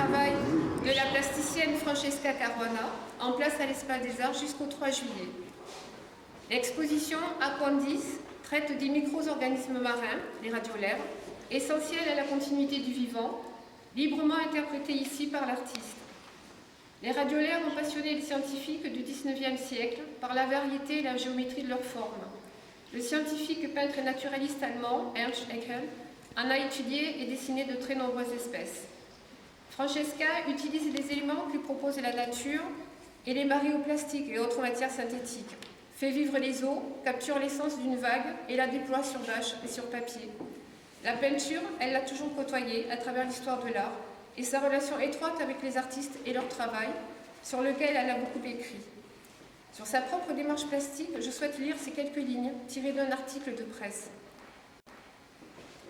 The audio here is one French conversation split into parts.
travail de la plasticienne Francesca Caruana, en place à l'Espace des Arts jusqu'au 3 juillet. L'exposition Aquandis traite des micro-organismes marins, les radiolaires, essentiels à la continuité du vivant, librement interprétés ici par l'artiste. Les radiolaires ont passionné les scientifiques du XIXe siècle par la variété et la géométrie de leurs formes. Le scientifique peintre et naturaliste allemand Ernst Haeckel en a étudié et dessiné de très nombreuses espèces. Francesca utilise les éléments que propose la nature et les marie au plastique et autres matières synthétiques, fait vivre les eaux, capture l'essence d'une vague et la déploie sur bâche et sur papier. La peinture, elle l'a toujours côtoyée à travers l'histoire de l'art et sa relation étroite avec les artistes et leur travail, sur lequel elle a beaucoup écrit. Sur sa propre démarche plastique, je souhaite lire ces quelques lignes tirées d'un article de presse.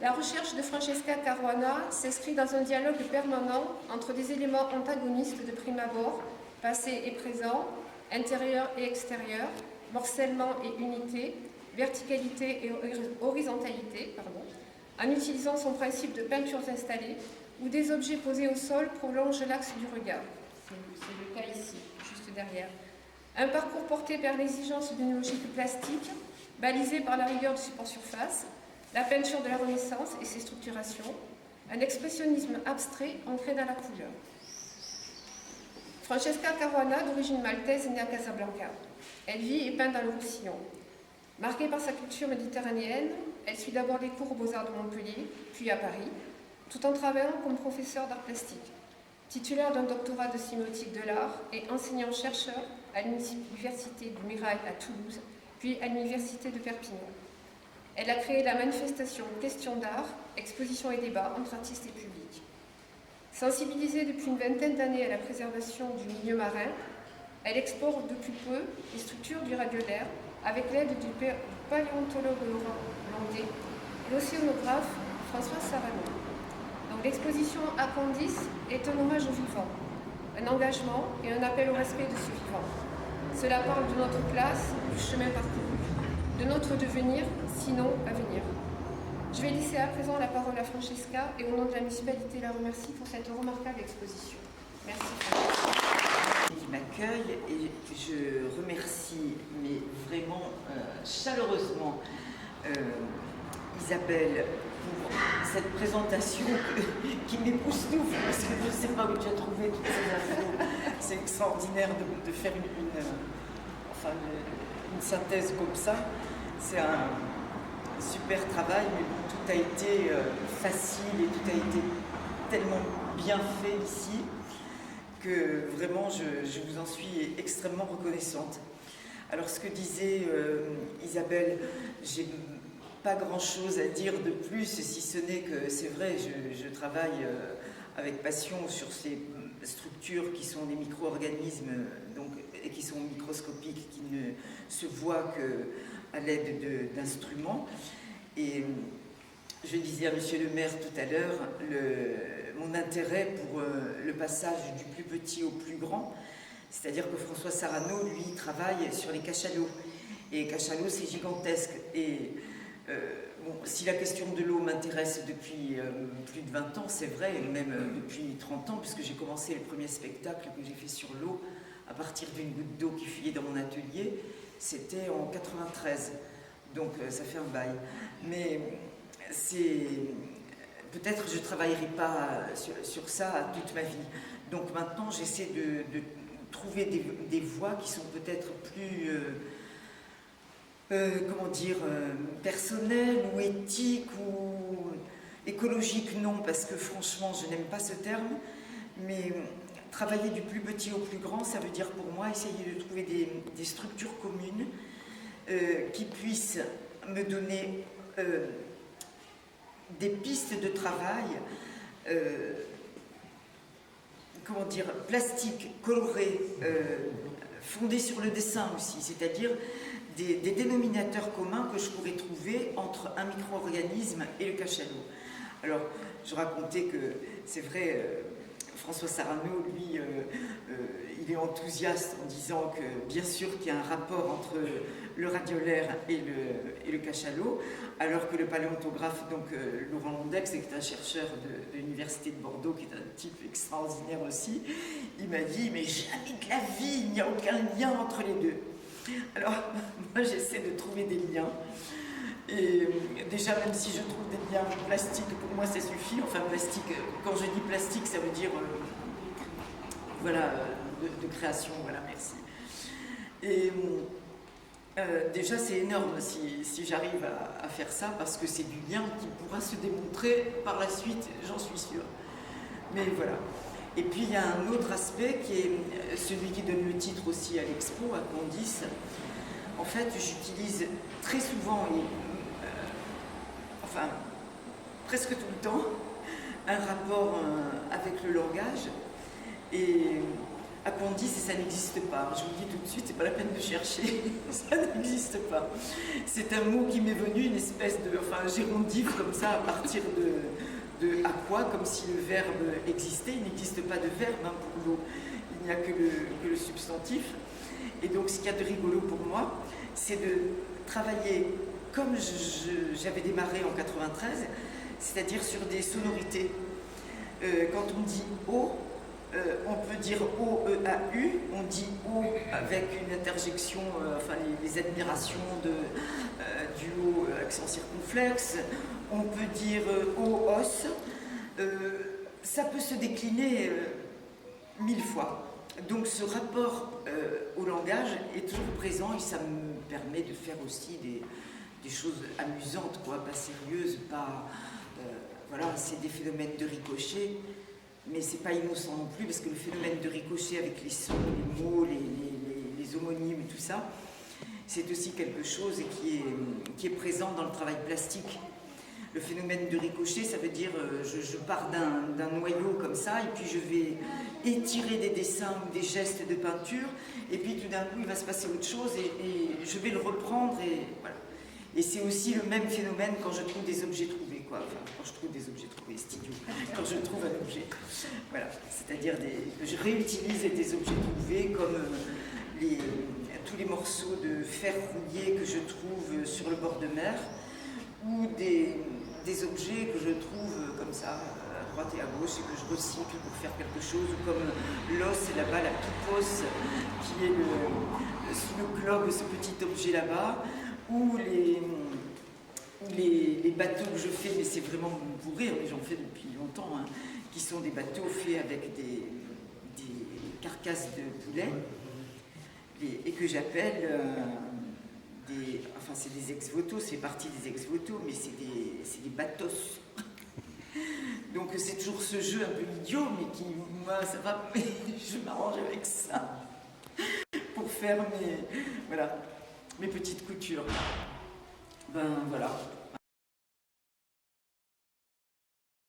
La recherche de Francesca Caruana s'inscrit dans un dialogue permanent entre des éléments antagonistes de prime abord, passé et présent, intérieur et extérieur, morcellement et unité, verticalité et horizontalité, en utilisant son principe de peintures installées, où des objets posés au sol prolongent l'axe du regard. C'est le cas ici, juste derrière. Un parcours porté vers l'exigence d'une logique plastique, balisée par la rigueur du support surface, la peinture de la Renaissance et ses structurations, un expressionnisme abstrait ancré dans la couleur. Francesca Caruana, d'origine maltaise, est née à Casablanca. Elle vit et peint dans le Roussillon. Marquée par sa culture méditerranéenne, elle suit d'abord des cours aux Beaux-Arts de Montpellier, puis à Paris, tout en travaillant comme professeur d'art plastique. Titulaire d'un doctorat de sémiotique de l'art et enseignant-chercheur à l'Université du Mirail à Toulouse, puis à l'Université de Perpignan. Elle a créé la manifestation Questions d'art, expositions et débats entre artistes et publics. Sensibilisée depuis une vingtaine d'années à la préservation du milieu marin, elle explore depuis peu les structures du radiolaire avec l'aide du paléontologue hollandais et l'océanographe François Sarano. Donc l'exposition Aquandis est un hommage au vivant, un engagement et un appel au respect de ce vivant. Cela parle de notre place, du chemin parcouru, de notre devenir, sinon à venir. Je vais laisser à présent la parole à Francesca et au nom de la municipalité la remercie pour cette remarquable exposition. Merci. Qui m'accueille et je remercie mais vraiment chaleureusement Isabelle pour cette présentation qui m'époustoufle parce que je ne sais pas où tu as trouvé toutes ces infos. C'est extraordinaire de faire une synthèse comme ça. C'est un super travail, mais bon, tout a été facile et tout a été tellement bien fait ici que vraiment je vous en suis extrêmement reconnaissante. Alors ce que disait Isabelle, j'ai pas grand chose à dire de plus, si ce n'est que c'est vrai, je travaille avec passion sur ces structures qui sont des micro-organismes et qui sont microscopiques, qui ne se voient qu'à l'aide d'instruments. Et je disais à Monsieur le maire tout à l'heure mon intérêt pour le passage du plus petit au plus grand, c'est-à-dire que François Sarano, lui, travaille sur les cachalots. Et cachalots, c'est gigantesque. Et bon, si la question de l'eau m'intéresse depuis plus de 20 ans, c'est vrai, et même depuis 30 ans, puisque j'ai commencé le premier spectacle que j'ai fait sur l'eau à partir d'une goutte d'eau qui fuyait dans mon atelier, c'était en 93. Donc ça fait un bail. Mais peut-être je ne travaillerai pas sur ça toute ma vie. Donc maintenant, j'essaie de trouver des voies qui sont peut-être plus, personnelles ou éthiques ou écologiques, non, parce que franchement, je n'aime pas ce terme. Mais travailler du plus petit au plus grand, ça veut dire pour moi essayer de trouver des structures communes qui puissent me donner des pistes de travail plastiques, colorées, fondées sur le dessin aussi, c'est-à-dire des dénominateurs communs que je pourrais trouver entre un micro-organisme et le cachalot. Alors, je racontais que, c'est vrai, François Sarano, lui, il est enthousiaste en disant que bien sûr qu'il y a un rapport entre le radiolaire et le cachalot, alors que le paléontographe, donc Laurent Londex, qui est un chercheur de l'université de Bordeaux, qui est un type extraordinaire aussi, il m'a dit « mais jamais de la vie, il n'y a aucun lien entre les deux ». Alors, moi j'essaie de trouver des liens. Et déjà, même si je trouve des liens plastiques, pour moi ça suffit. Enfin, plastique, quand je dis plastique, ça veut dire voilà, de création, voilà, merci. Et déjà, c'est énorme si j'arrive à faire ça, parce que c'est du lien qui pourra se démontrer par la suite, j'en suis sûre. Mais voilà. Et puis, il y a un autre aspect qui est celui qui donne le titre aussi à l'expo, à Condis. En fait, j'utilise très souvent, enfin, presque tout le temps, un rapport avec le langage. Et à Condis, ça n'existe pas. Je vous le dis tout de suite, c'est pas la peine de chercher, ça n'existe pas. C'est un mot qui m'est venu, une espèce de, enfin, gérondif comme ça, à partir de à quoi, comme si le verbe existait. Il n'existe pas de verbe pour l'eau, il n'y a que le substantif. Et donc, ce qu'il y a de rigolo pour moi, c'est de travailler comme j'avais démarré en 93, c'est-à-dire sur des sonorités. Quand on dit O, on peut dire O-E-A-U, on dit O avec une interjection, enfin les admirations du O accent circonflexe, on peut dire O-os, ça peut se décliner 1000 fois. Donc ce rapport au langage est toujours présent et ça me permet de faire aussi des choses amusantes, quoi, pas sérieuses, pas... voilà, c'est des phénomènes de ricochet, mais c'est pas innocent non plus, parce que le phénomène de ricochet avec les sons, les mots, les homonymes et tout ça, c'est aussi quelque chose qui est présent dans le travail plastique. Le phénomène de ricochet, ça veut dire je pars d'un noyau comme ça, et puis je vais étirer des dessins ou des gestes de peinture, et puis tout d'un coup il va se passer autre chose, et je vais le reprendre, et voilà. Et c'est aussi le même phénomène quand je trouve des objets trouvés, quoi. Enfin, quand je trouve des objets trouvés, c'est idiot. Quand je trouve un objet, voilà. C'est-à-dire que je réutilise des objets trouvés comme tous les morceaux de fer rouillé que je trouve sur le bord de mer, ou des objets que je trouve comme ça, à droite et à gauche, et que je recycle pour faire quelque chose, comme l'os là-bas, la pipos, qui est sous le globe, ce petit objet là-bas, ou les bateaux que je fais, mais c'est vraiment pour rire, mais j'en fais depuis longtemps, hein, qui sont des bateaux faits avec des carcasses de poulet, et que j'appelle... enfin, c'est des ex-voto, c'est parti des ex-voto, mais c'est des batos. Donc c'est toujours ce jeu un peu idiot, mais qui, moi, ça va, je m'arrange avec ça pour faire mes petites coutures. Ben voilà.